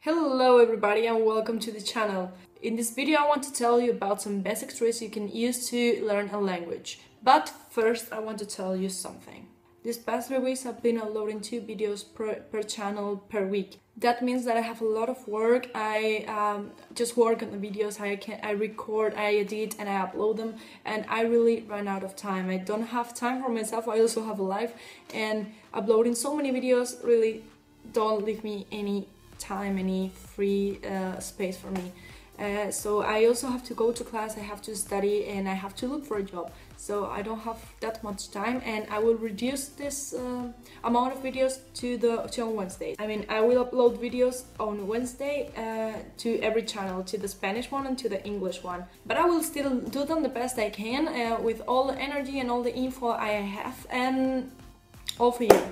Hello everybody and welcome to the channel. In this video I want to tell you about some basic tricks you can use to learn a language. But first I want to tell you something. These past 3 weeks I've been uploading 2 videos per channel per week. That means that I have a lot of work. I just work on the videos, I record, I edit and I upload them, and I really run out of time. I don't have time for myself. I also have a life, and uploading so many videos really don't leave me any time, any free space for me. So I also have to go to class, I have to study, and I have to look for a job. So I don't have that much time, and I will reduce this amount of videos to on Wednesday. I mean, I will upload videos on Wednesday to every channel, to the Spanish one and to the English one. But I will still do them the best I can with all the energy and all the info I have, and all for you.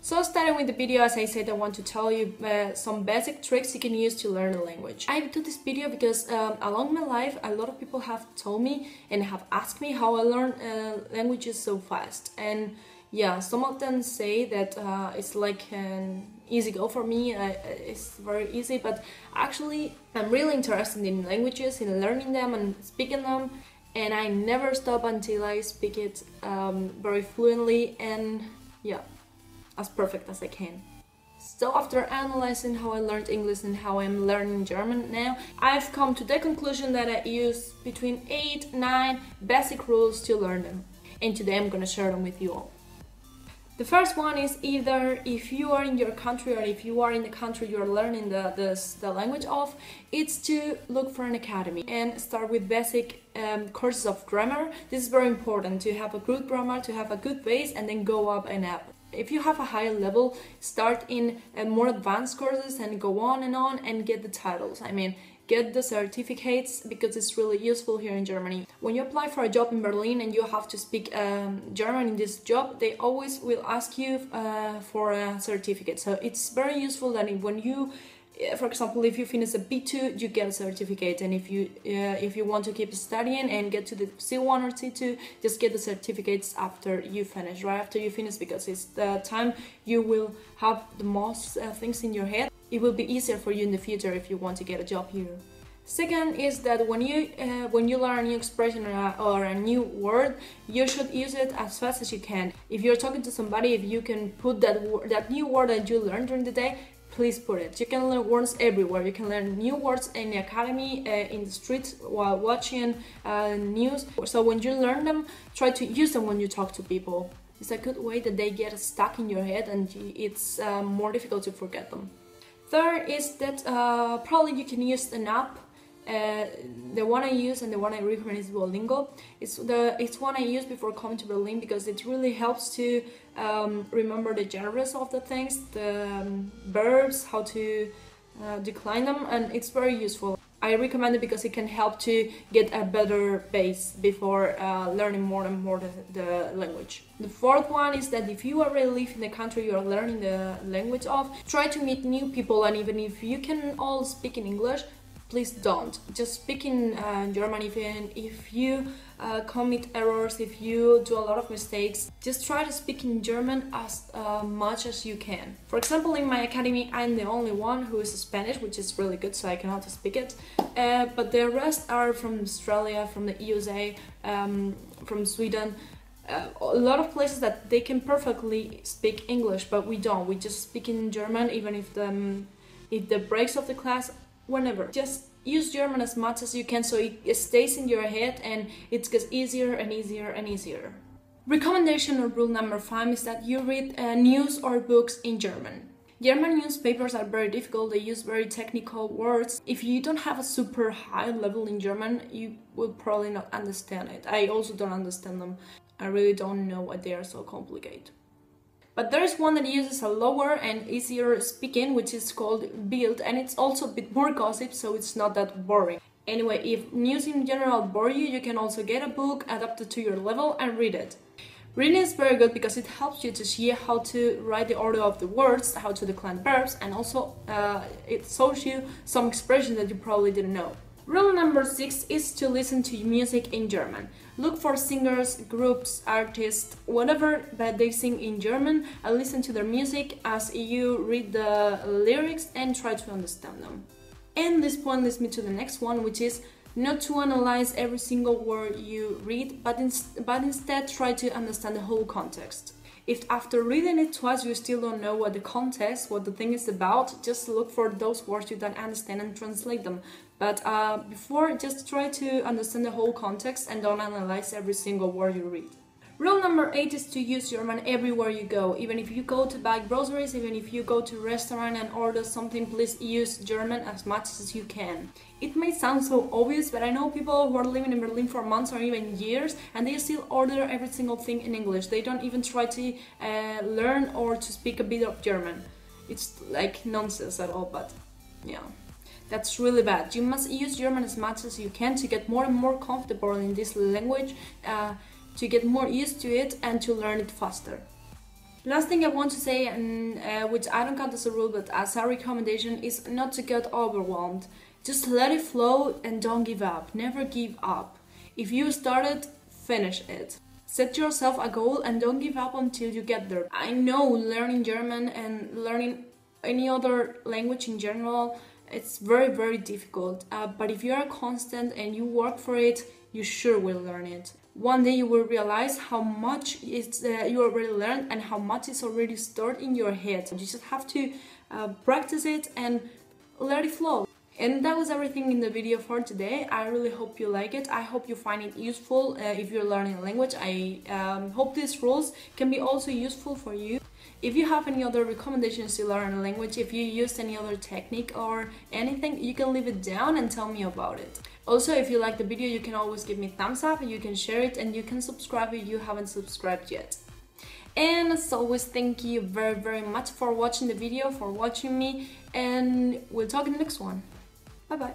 So starting with the video, as I said, I want to tell you some basic tricks you can use to learn a language. I do this video because along my life a lot of people have told me and have asked me how I learn languages so fast. And yeah, some of them say that it's like an easy go for me, it's very easy, but actually I'm really interested in languages, in learning them and speaking them, and I never stop until I speak it very fluently and yeah, as perfect as I can. So after analyzing how I learned English and how I'm learning German now, I've come to the conclusion that I use between 8-9 basic rules to learn them. And today I'm gonna share them with you all. The first one is, either if you are in your country or if you are in the country you're learning the language of, it's to look for an academy and start with basic courses of grammar. This is very important, to have a good grammar, to have a good base, and then go up and up. If you have a higher level, start in more advanced courses and go on and get the titles. I mean, get the certificates, because it's really useful here in Germany. When you apply for a job in Berlin and you have to speak German in this job, they always will ask you for a certificate. So it's very useful that when you, for example, if you finish a B2, you get a certificate, and if you want to keep studying and get to the C1 or C2, just get the certificates after you finish, right after you finish, because it's the time you will have the most things in your head. It will be easier for you in the future if you want to get a job here. Second is that when you learn a new expression or a new word, you should use it as fast as you can. If you're talking to somebody, if you can put that new word that you learned during the day, please put it. You can learn words everywhere. You can learn new words in the academy, in the streets, while watching news. So when you learn them, try to use them when you talk to people. It's a good way that they get stuck in your head and it's more difficult to forget them. Third is that probably you can use an app. The one I use and the one I recommend is Duolingo. It's one I use before coming to Berlin, because it really helps to remember the genres of the things, the verbs, how to decline them, and it's very useful. I recommend it because it can help to get a better base before learning more and more the language. The fourth one is that if you already live in the country you are learning the language of, try to meet new people, and even if you can all speak in English, please don't. Just speak in German. If you commit errors, if you do a lot of mistakes, just try to speak in German as much as you can. For example, in my academy, I'm the only one who is Spanish, which is really good, so I cannot speak it. But the rest are from Australia, from the USA, from Sweden. A lot of places that they can perfectly speak English, but we don't. We just speak in German, even if the breaks of the class, whenever. Just use German as much as you can so it stays in your head and it gets easier and easier and easier. Recommendation or rule number 5 is that you read news or books in German. German newspapers are very difficult, they use very technical words. If you don't have a super high level in German, you will probably not understand it. I also don't understand them. I really don't know why they are so complicated. But there is one that uses a lower and easier speaking, which is called Bild, and it's also a bit more gossip, so it's not that boring. Anyway, if news in general bore you, you can also get a book adapted to your level and read it. Reading is very good because it helps you to see how to write the order of the words, how to decline verbs, and also it shows you some expressions that you probably didn't know. Rule number 6 is to listen to music in German. Look for singers, groups, artists, whatever that they sing in German, and listen to their music as you read the lyrics and try to understand them. And this point leads me to the next one, which is not to analyze every single word you read, but instead try to understand the whole context. If after reading it twice you still don't know what the context, what the thing is about, just look for those words you don't understand and translate them. But before, just try to understand the whole context and don't analyze every single word you read. Rule number 8 is to use German everywhere you go. Even if you go to buy groceries, even if you go to a restaurant and order something, please use German as much as you can. It may sound so obvious, but I know people who are living in Berlin for months or even years and they still order every single thing in English. They don't even try to learn or to speak a bit of German. It's like nonsense at all, but yeah. That's really bad. You must use German as much as you can to get more and more comfortable in this language, to get more used to it and to learn it faster. Last thing I want to say, and which I don't count as a rule but as a recommendation, is not to get overwhelmed. Just let it flow and don't give up. Never give up. If you started, finish it. Set yourself a goal and don't give up until you get there. I know learning German and learning any other language in general, it's very, very difficult. But if you are constant and you work for it, you sure will learn it. One day you will realize how much you already learned and how much is already stored in your head. You just have to practice it and let it flow. And that was everything in the video for today. I really hope you like it. I hope you find it useful if you're learning a language. I hope these rules can be also useful for you. If you have any other recommendations to learn a language, if you used any other technique or anything, you can leave it down and tell me about it. Also, if you like the video, you can always give me a thumbs up, you can share it, and you can subscribe if you haven't subscribed yet. And as always, thank you very, very much for watching the video, for watching me, and we'll talk in the next one. Bye bye.